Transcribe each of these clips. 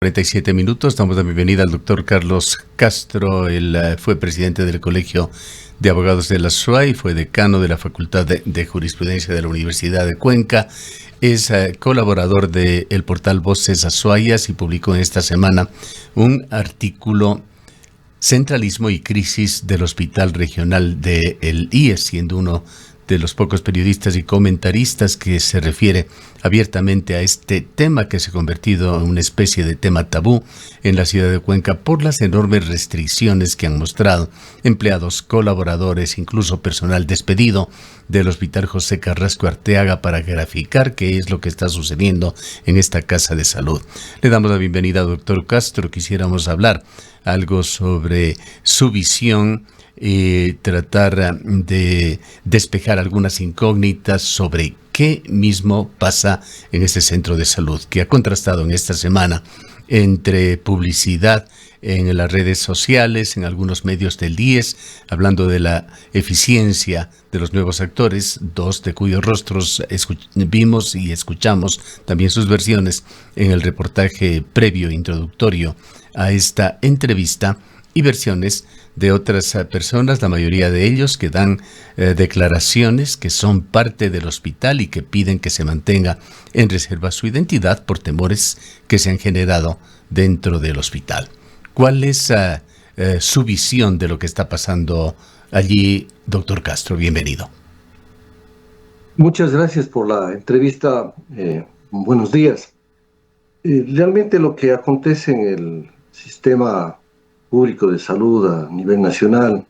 47 minutos. Damos la bienvenida al doctor Carlos Castro. Él fue presidente del Colegio de Abogados de la SUAY, fue decano de la Facultad de Jurisprudencia de la Universidad de Cuenca. Es colaborador del portal Voces Azuayas y publicó en esta semana un artículo: Centralismo y crisis del Hospital Regional del IES, siendo uno de los pocos periodistas y comentaristas que se refiere abiertamente a este tema, que se ha convertido en una especie de tema tabú en la ciudad de Cuenca por las enormes restricciones que han mostrado empleados, colaboradores, incluso personal despedido del Hospital José Carrasco Arteaga, para graficar qué es lo que está sucediendo en esta casa de salud. Le damos la bienvenida al doctor Castro. Quisiéramos hablar algo sobre su visión y tratar de despejar algunas incógnitas sobre qué mismo pasa en este centro de salud, que ha contrastado en esta semana entre publicidad en las redes sociales, en algunos medios del IES, hablando de la eficiencia de los nuevos actores, dos de cuyos rostros vimos y escuchamos también sus versiones en el reportaje previo introductorio a esta entrevista, y versiones de otras personas, la mayoría de ellos que dan declaraciones que son parte del hospital y que piden que se mantenga en reserva su identidad por temores que se han generado dentro del hospital. ¿Cuál es su visión de lo que está pasando allí, doctor Castro? Bienvenido. Muchas gracias por la entrevista. Buenos días. Realmente lo que acontece en el sistema público de salud a nivel nacional,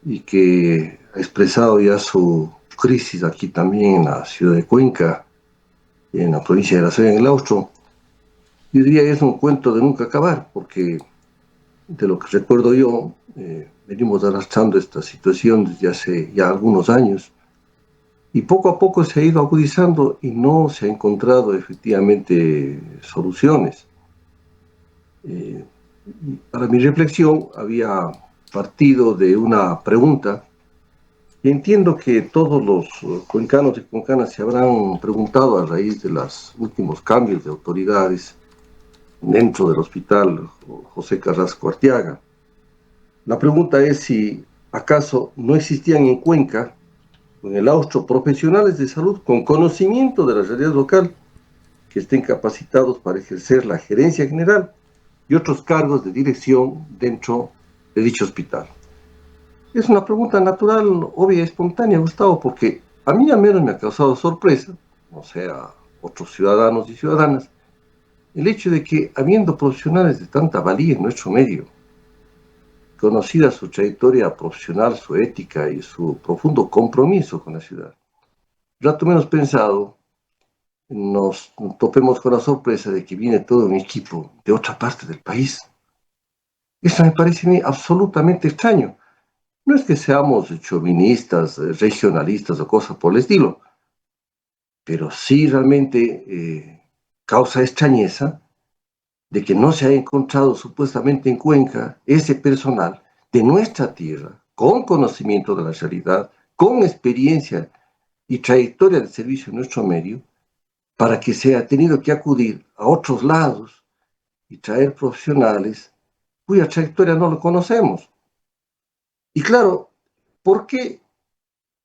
y que ha expresado ya su crisis aquí también en la ciudad de Cuenca, en la provincia de La Suay, en el Austro, yo diría que es un cuento de nunca acabar, porque de lo que recuerdo yo, venimos arrastrando esta situación desde hace ya algunos años, y poco a poco se ha ido agudizando y no se ha encontrado efectivamente soluciones. Para mi reflexión había partido de una pregunta y entiendo que todos los cuencanos y cuencanas se habrán preguntado a raíz de los últimos cambios de autoridades dentro del Hospital José Carrasco Arteaga. La pregunta es si acaso no existían en Cuenca, en el Austro, profesionales de salud con conocimiento de la realidad local que estén capacitados para ejercer la gerencia general y otros cargos de dirección dentro de dicho hospital. Es una pregunta natural, obvia y espontánea, Gustavo, porque a mí al menos me ha causado sorpresa, no sé, a otros ciudadanos y ciudadanas, el hecho de que, habiendo profesionales de tanta valía en nuestro medio, conocida su trayectoria profesional, su ética y su profundo compromiso con la ciudad, rato menos pensado, nos topemos con la sorpresa de que viene todo un equipo de otra parte del país. Eso me parece a mí absolutamente extraño. No es que seamos chauvinistas, regionalistas o cosas por el estilo, pero sí realmente causa extrañeza de que no se haya encontrado supuestamente en Cuenca ese personal de nuestra tierra, con conocimiento de la realidad, con experiencia y trayectoria de servicio en nuestro medio, para que se haya tenido que acudir a otros lados y traer profesionales cuya trayectoria no lo conocemos. Y claro, ¿por qué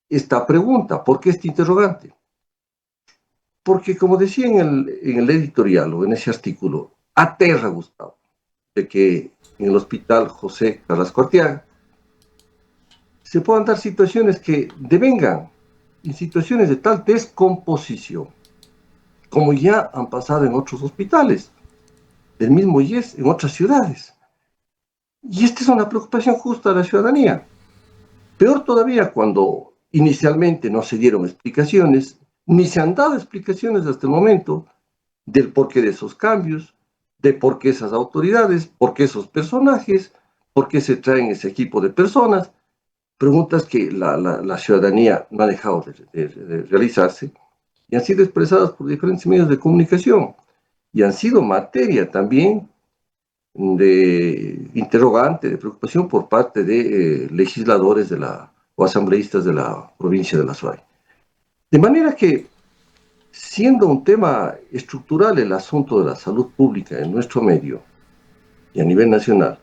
esta pregunta? ¿Por qué este interrogante? Porque, como decía en el editorial o en ese artículo, aterra, Gustavo, de que en el Hospital José Carrasco Arteaga se puedan dar situaciones que devengan en situaciones de tal descomposición, como ya han pasado en otros hospitales del mismo IES en otras ciudades. Y esta es una preocupación justa de la ciudadanía. Peor todavía cuando inicialmente no se dieron explicaciones, ni se han dado explicaciones hasta el momento del porqué de esos cambios, de por qué esas autoridades, por qué esos personajes, por qué se traen ese equipo de personas. Preguntas que la ciudadanía no ha dejado de realizarse y han sido expresadas por diferentes medios de comunicación y han sido materia también de interrogante, de preocupación por parte de legisladores o asambleístas de la provincia de La Suay. De manera que siendo un tema estructural el asunto de la salud pública en nuestro medio y a nivel nacional,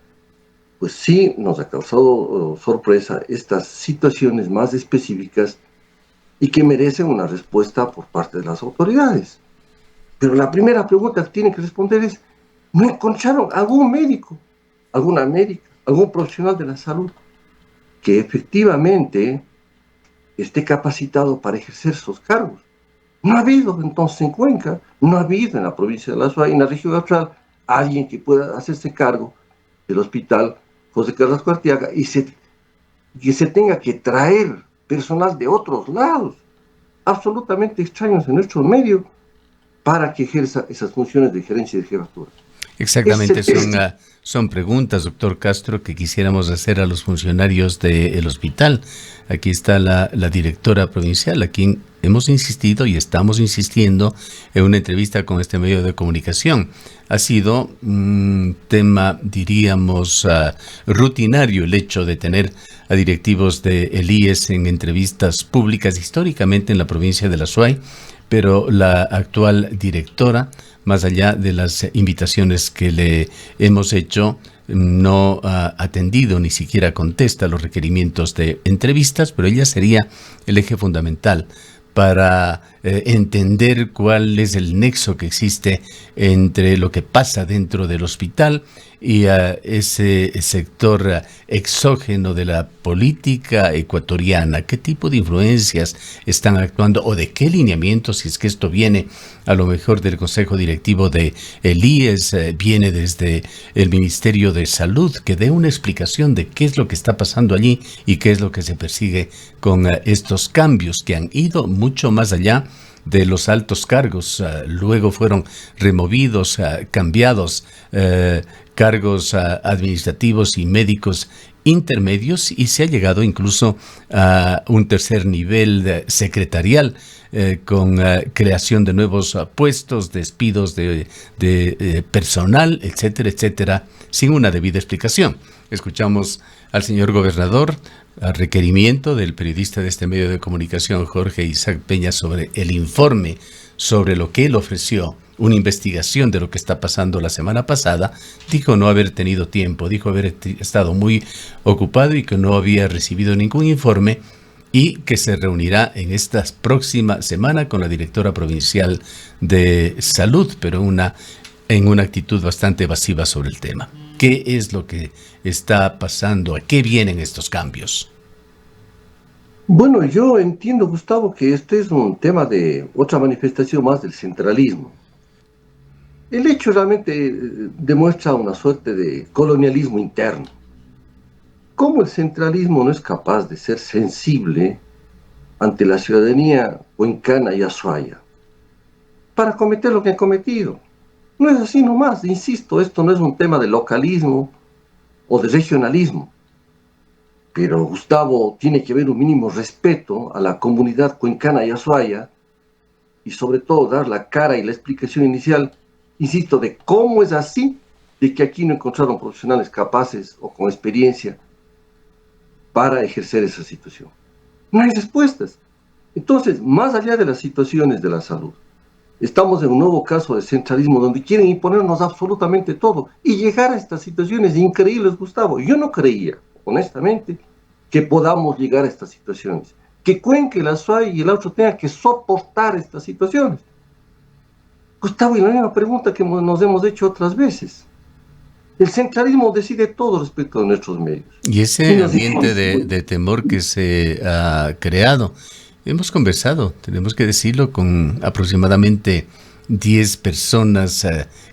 pues sí nos ha causado sorpresa estas situaciones más específicas y que merecen una respuesta por parte de las autoridades. Pero la primera pregunta que tienen que responder es, ¿no encontraron algún médico, alguna médica, algún profesional de la salud que efectivamente esté capacitado para ejercer sus cargos? No ha habido entonces en Cuenca, no ha habido en la provincia de La Suay, en la región austral, alguien que pueda hacerse cargo del hospital José Carrasco Arteaga que se tenga que traer personal de otros lados, absolutamente extraños en nuestro medio, para que ejerza esas funciones de gerencia y de jefatura. Exactamente, son preguntas, doctor Castro, que quisiéramos hacer a los funcionarios del hospital. Aquí está la directora provincial, a quien hemos insistido y estamos insistiendo en una entrevista con este medio de comunicación. Ha sido un tema, diríamos, rutinario el hecho de tener a directivos del IES en entrevistas públicas históricamente en la provincia de La Suay, pero la actual directora, más allá de las invitaciones que le hemos hecho, no ha atendido, ni siquiera contesta los requerimientos de entrevistas, pero ella sería el eje fundamental para entender cuál es el nexo que existe entre lo que pasa dentro del hospital y ese sector exógeno de la política ecuatoriana. ¿Qué tipo de influencias están actuando o de qué lineamientos, si es que esto viene a lo mejor del Consejo Directivo de el IES, viene desde el Ministerio de Salud, que dé una explicación de qué es lo que está pasando allí y qué es lo que se persigue con estos cambios que han ido mucho más allá de los altos cargos? Luego fueron removidos, cambiados cargos administrativos y médicos intermedios, y se ha llegado incluso a un tercer nivel secretarial con creación de nuevos puestos, despidos de personal, etcétera, etcétera, sin una debida explicación. Escuchamos al señor gobernador, a requerimiento del periodista de este medio de comunicación, Jorge Isaac Peña, sobre el informe sobre lo que él ofreció, una investigación de lo que está pasando la semana pasada. Dijo no haber tenido tiempo, dijo haber estado muy ocupado y que no había recibido ningún informe, y que se reunirá en esta próxima semana con la directora provincial de salud, pero en una actitud bastante evasiva sobre el tema. ¿Qué es lo que está pasando? ¿A qué vienen estos cambios? Bueno, yo entiendo, Gustavo, que este es un tema de otra manifestación más del centralismo. El hecho realmente demuestra una suerte de colonialismo interno. ¿Cómo el centralismo no es capaz de ser sensible ante la ciudadanía cuencana y azuaya para cometer lo que han cometido? No es así nomás, insisto, esto no es un tema de localismo o de regionalismo. Pero, Gustavo, tiene que haber un mínimo respeto a la comunidad cuencana y azuaya, y sobre todo dar la cara y la explicación inicial, insisto, de cómo es así, de que aquí no encontraron profesionales capaces o con experiencia para ejercer esa situación. No hay respuestas. Entonces, más allá de las situaciones de la salud, estamos en un nuevo caso de centralismo donde quieren imponernos absolutamente todo y llegar a estas situaciones increíbles, Gustavo. Yo no creía, honestamente, que podamos llegar a estas situaciones. Que Cuenca, el Azuay y el Austro tengan que soportar estas situaciones. Gustavo, y la misma pregunta que nos hemos hecho otras veces. El centralismo decide todo respecto a nuestros medios. Y ese ambiente de temor que se ha creado, hemos conversado, tenemos que decirlo, con aproximadamente 10 personas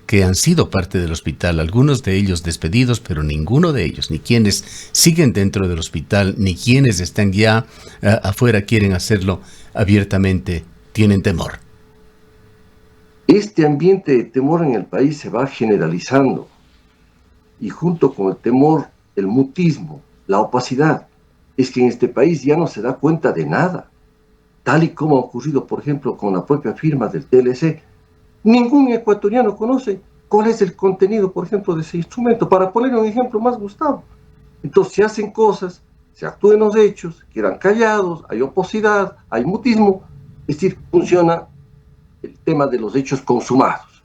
que han sido parte del hospital, algunos de ellos despedidos, pero ninguno de ellos, ni quienes siguen dentro del hospital, ni quienes están ya afuera, quieren hacerlo abiertamente, tienen temor. Este ambiente de temor en el país se va generalizando, y junto con el temor, el mutismo, la opacidad. Es que en este país ya no se da cuenta de nada, tal y como ha ocurrido, por ejemplo, con la propia firma del TLC. Ningún ecuatoriano conoce cuál es el contenido, por ejemplo, de ese instrumento. Para poner un ejemplo más, Gustavo. Entonces se hacen cosas, se actúan los hechos, quedan callados, hay opacidad, hay mutismo. Es decir, funciona el tema de los hechos consumados.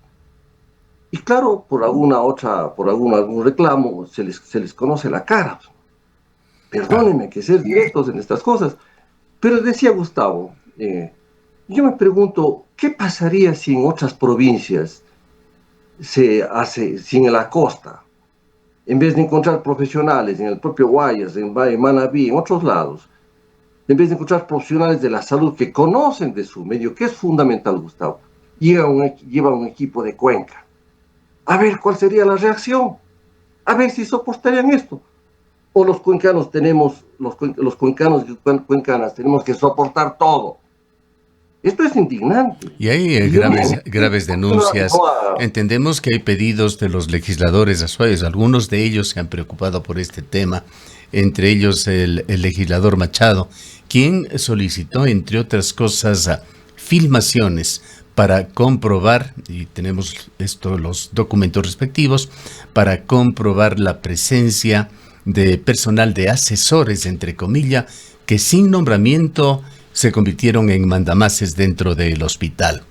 Y claro, por algún reclamo, se les conoce la cara. Perdónenme que ser directos en estas cosas, pero decía Gustavo, yo me pregunto, ¿qué pasaría si en otras provincias se hace, sin la costa, en vez de encontrar profesionales en el propio Guayas, en Manabí, en otros lados, en vez de encontrar profesionales de la salud que conocen de su medio, que es fundamental, Gustavo, lleva un equipo de Cuenca? A ver cuál sería la reacción, a ver si soportarían esto. O los cuencanos los cuencanos y cuencanas tenemos que soportar todo. Esto es indignante. Y hay graves denuncias. Entendemos que hay pedidos de los legisladores azuayos. Algunos de ellos se han preocupado por este tema, entre ellos el legislador Machado, quien solicitó, entre otras cosas, filmaciones para comprobar, y tenemos los documentos respectivos, para comprobar la presencia de personal de asesores, entre comillas, que sin nombramiento se convirtieron en mandamases dentro del hospital.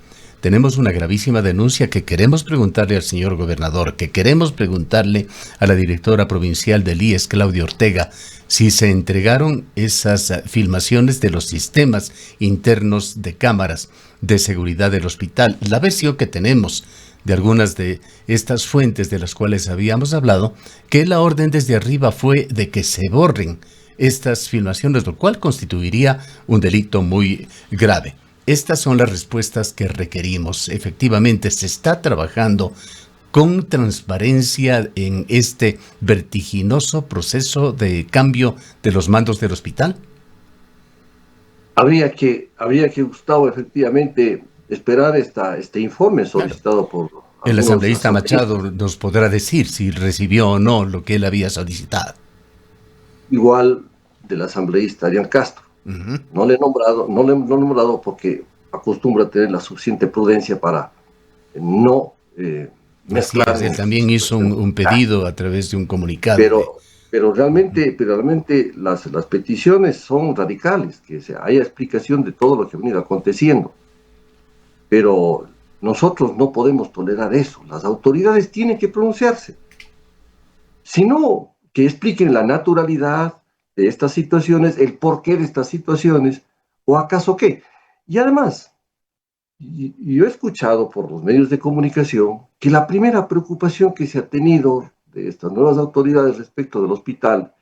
Tenemos una gravísima denuncia que queremos preguntarle al señor gobernador, que queremos preguntarle a la directora provincial del IES, Claudia Ortega, si se entregaron esas filmaciones de los sistemas internos de cámaras de seguridad del hospital. La versión que tenemos de algunas de estas fuentes de las cuales habíamos hablado, que la orden desde arriba fue de que se borren estas filmaciones, lo cual constituiría un delito muy grave. Estas son las respuestas que requerimos. Efectivamente, se está trabajando con transparencia en este vertiginoso proceso de cambio de los mandos del hospital. Habría que, Gustavo, efectivamente, esperar este informe solicitado por... El asambleísta Machado nos podrá decir si recibió o no lo que él había solicitado. Igual del asambleísta Adrián Castro. No le he nombrado porque acostumbra tener la suficiente prudencia para no mezclar. Él también hizo un pedido a través de un comunicado. Pero realmente las peticiones son radicales, que haya explicación de todo lo que ha venido aconteciendo. Pero nosotros no podemos tolerar eso. Las autoridades tienen que pronunciarse. Si no, que expliquen la naturalidad de estas situaciones, el porqué de estas situaciones, o acaso qué. Y además, yo he escuchado por los medios de comunicación que la primera preocupación que se ha tenido de estas nuevas autoridades respecto del hospital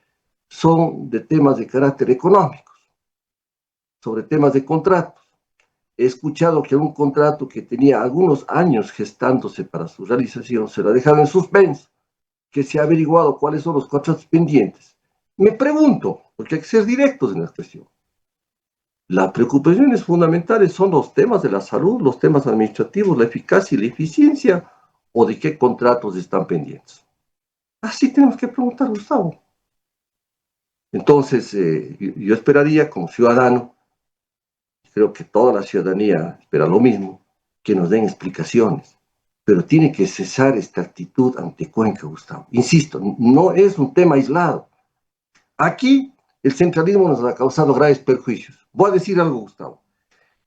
son de temas de carácter económico, sobre temas de contratos. He escuchado que un contrato que tenía algunos años gestándose para su realización se la dejaron en suspenso, que se ha averiguado cuáles son los contratos pendientes. Me pregunto, porque hay que ser directos en la cuestión, las preocupaciones fundamentales son los temas de la salud, los temas administrativos, la eficacia y la eficiencia, o de qué contratos están pendientes. Así tenemos que preguntar, Gustavo. Entonces, yo esperaría como ciudadano, creo que toda la ciudadanía espera lo mismo, que nos den explicaciones. Pero tiene que cesar esta actitud ante Cuenca, Gustavo. Insisto, no es un tema aislado. Aquí el centralismo nos ha causado graves perjuicios. Voy a decir algo, Gustavo.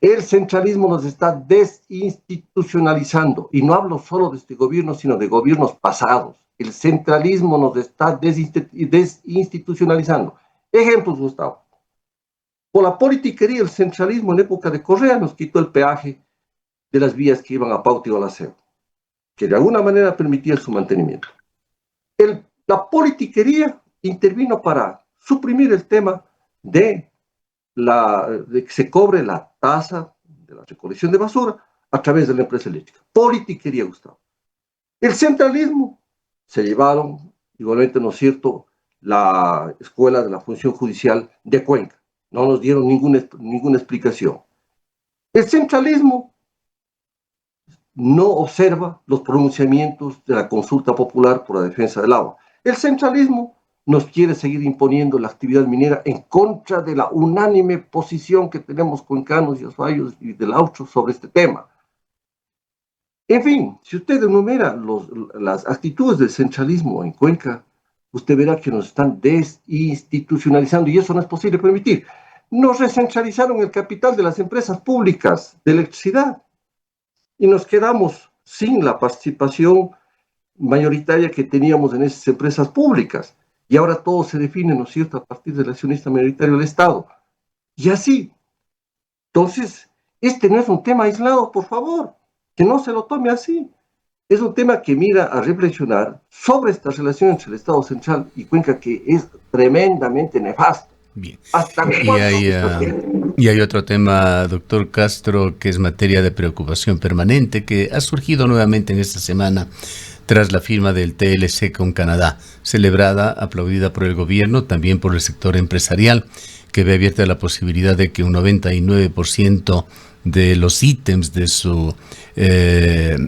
El centralismo nos está desinstitucionalizando. Y no hablo solo de este gobierno, sino de gobiernos pasados. El centralismo nos está desinstitucionalizando. Ejemplos, Gustavo. Por la politiquería, el centralismo en época de Correa nos quitó el peaje de las vías que iban a Pauta y Olaceo, que de alguna manera permitía su mantenimiento. La politiquería intervino para suprimir el tema de que se cobre la tasa de la recolección de basura a través de la empresa eléctrica. Politiquería, Gustavo. El centralismo se llevaron, igualmente, ¿no es cierto?, la escuela de la función judicial de Cuenca. No nos dieron ninguna explicación. El centralismo no observa los pronunciamientos de la consulta popular por la defensa del agua. El centralismo nos quiere seguir imponiendo la actividad minera en contra de la unánime posición que tenemos cuencanos y azuayos y del Aucho sobre este tema. En fin, si usted enumera las actitudes del centralismo en Cuenca, usted verá que nos están desinstitucionalizando y eso no es posible permitir. Nos recentralizaron el capital de las empresas públicas de electricidad. y nos quedamos sin la participación mayoritaria que teníamos en esas empresas públicas. Y ahora todo se define, ¿no es cierto?, a partir del accionista mayoritario del Estado. Y así. Entonces, este no es un tema aislado, por favor, que no se lo tome así. Es un tema que mira a reflexionar sobre esta relación entre el Estado central y Cuenca, que es tremendamente nefasta. Bien. ¿Hasta cuándo? Y hay otro tema, doctor Castro, que es materia de preocupación permanente, que ha surgido nuevamente en esta semana tras la firma del TLC con Canadá, celebrada, aplaudida por el gobierno, también por el sector empresarial, que ve abierta la posibilidad de que un 99% de los ítems de su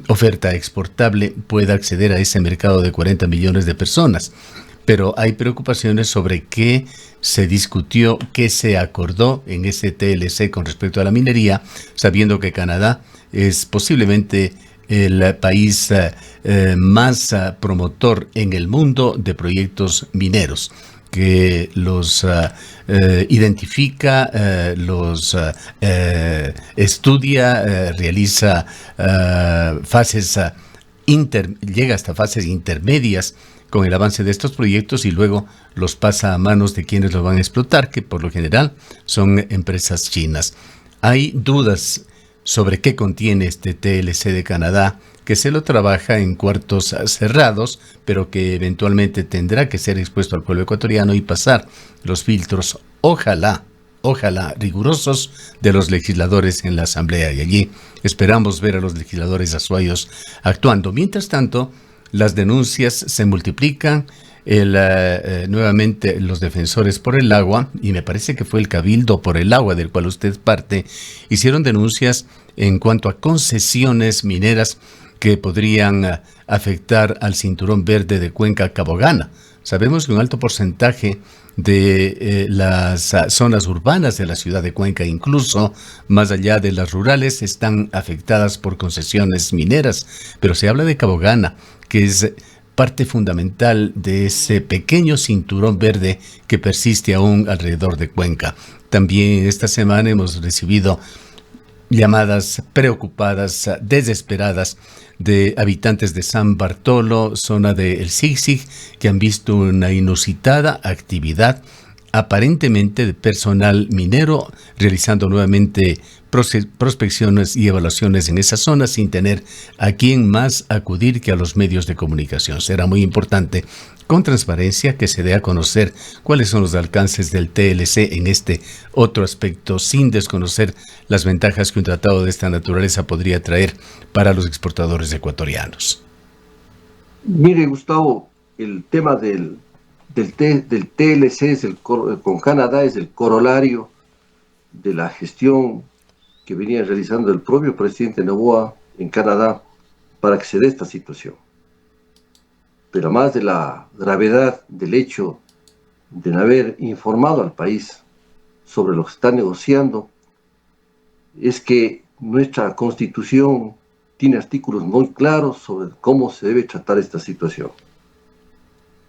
oferta exportable pueda acceder a ese mercado de 40 millones de personas. Pero hay preocupaciones sobre qué se discutió, qué se acordó en ese TLC con respecto a la minería, sabiendo que Canadá es posiblemente el país más promotor en el mundo de proyectos mineros, que los identifica, los estudia, realiza fases llega hasta fases intermedias con el avance de estos proyectos y luego los pasa a manos de quienes los van a explotar, que por lo general son empresas chinas. Hay dudas sobre qué contiene este TLC de Canadá, que se lo trabaja en cuartos cerrados, pero que eventualmente tendrá que ser expuesto al pueblo ecuatoriano y pasar los filtros, ojalá rigurosos, de los legisladores en la Asamblea. Y allí esperamos ver a los legisladores azuayos actuando. Mientras tanto, las denuncias se multiplican. Nuevamente los defensores por el agua, y me parece que fue el Cabildo por el agua del cual usted parte, hicieron denuncias en cuanto a concesiones mineras que podrían afectar al cinturón verde de Cuenca Cabogana. Sabemos que un alto porcentaje de las zonas urbanas de la ciudad de Cuenca, incluso más allá de las rurales, están afectadas por concesiones mineras, pero se habla de Cabogana, que es parte fundamental de ese pequeño cinturón verde que persiste aún alrededor de Cuenca. También esta semana hemos recibido llamadas preocupadas, desesperadas, de habitantes de San Bartolo, zona de El Zig-Zig, que han visto una inusitada actividad aparentemente de personal minero realizando nuevamente prospecciones y evaluaciones en esa zona sin tener a quién más acudir que a los medios de comunicación. Será muy importante, con transparencia, que se dé a conocer cuáles son los alcances del TLC en este otro aspecto, sin desconocer las ventajas que un tratado de esta naturaleza podría traer para los exportadores ecuatorianos. Mire, Gustavo, el tema del TLC con Canadá es el corolario de la gestión que venía realizando el propio presidente Noboa en Canadá para que se dé esta situación. Pero más de la gravedad del hecho de no haber informado al país sobre lo que está negociando, es que nuestra Constitución tiene artículos muy claros sobre cómo se debe tratar esta situación.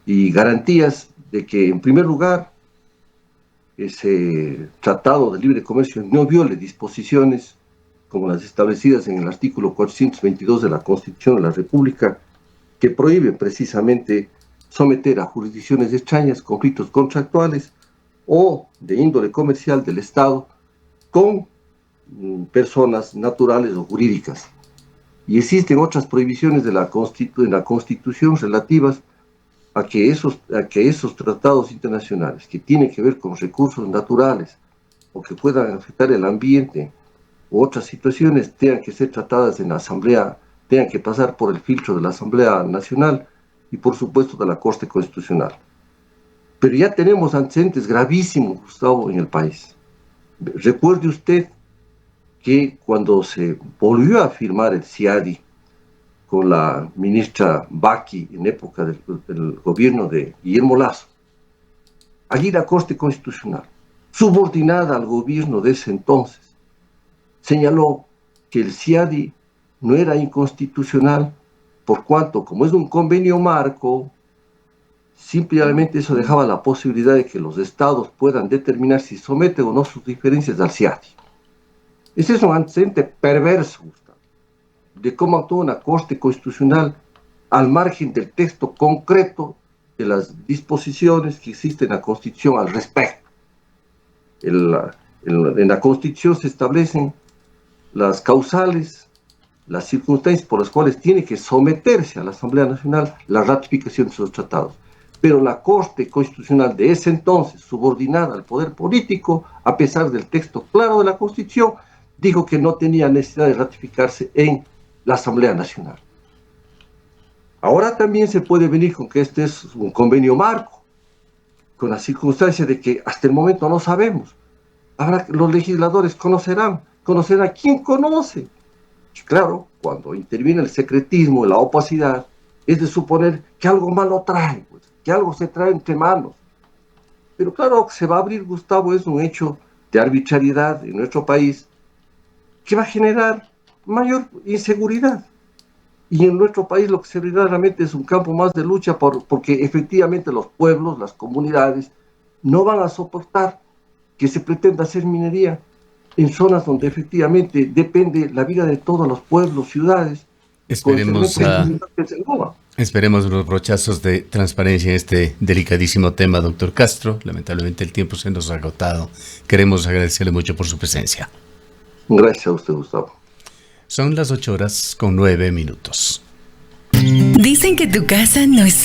Y garantías de que, en primer lugar, ese tratado de libre comercio no viole disposiciones como las establecidas en el artículo 422 de la Constitución de la República, que prohíben precisamente someter a jurisdicciones extrañas conflictos contractuales o de índole comercial del Estado con personas naturales o jurídicas. Y existen otras prohibiciones de la Constitución relativas a que esos tratados internacionales que tienen que ver con recursos naturales o que puedan afectar el ambiente u otras situaciones tengan que ser tratadas en la Asamblea, tengan que pasar por el filtro de la Asamblea Nacional y por supuesto de la Corte Constitucional. Pero ya tenemos antecedentes gravísimos, Gustavo, en el país. Recuerde usted que cuando se volvió a firmar el CIADI con la ministra Baki en época del gobierno de Guillermo Lasso, allí la Corte Constitucional, subordinada al gobierno de ese entonces, señaló que el CIADI no era inconstitucional por cuanto, como es un convenio marco, simplemente eso dejaba la posibilidad de que los estados puedan determinar si someten o no sus diferencias al CIADI. Ese es un antecedente perverso, Gustavo. de cómo actúa una Corte Constitucional al margen del texto concreto de las disposiciones que existen en la Constitución al respecto. En la Constitución se establecen las causales, las circunstancias por las cuales tiene que someterse a la Asamblea Nacional la ratificación de esos tratados. Pero la Corte Constitucional de ese entonces, subordinada al poder político, a pesar del texto claro de la Constitución, dijo que no tenía necesidad de ratificarse en la Asamblea Nacional. Ahora también se puede venir con que este es un convenio marco, con la circunstancia de que hasta el momento no sabemos. Ahora los legisladores conocerán quién conoce. Y claro, cuando interviene el secretismo y la opacidad, es de suponer que algo malo trae, pues, que algo se trae entre manos. Pero claro, que se va a abrir, Gustavo, es un hecho de arbitrariedad en nuestro país que va a generar mayor inseguridad. Y en nuestro país lo que se verdaderamente es un campo más de lucha porque efectivamente los pueblos, las comunidades, no van a soportar que se pretenda hacer minería en zonas donde efectivamente depende la vida de todos los pueblos, ciudades. Esperemos los brochazos de transparencia en este delicadísimo tema, doctor Castro. Lamentablemente el tiempo se nos ha agotado. Queremos agradecerle mucho por su presencia. Gracias a usted, Gustavo. Son las 8:09. Dicen que tu casa no es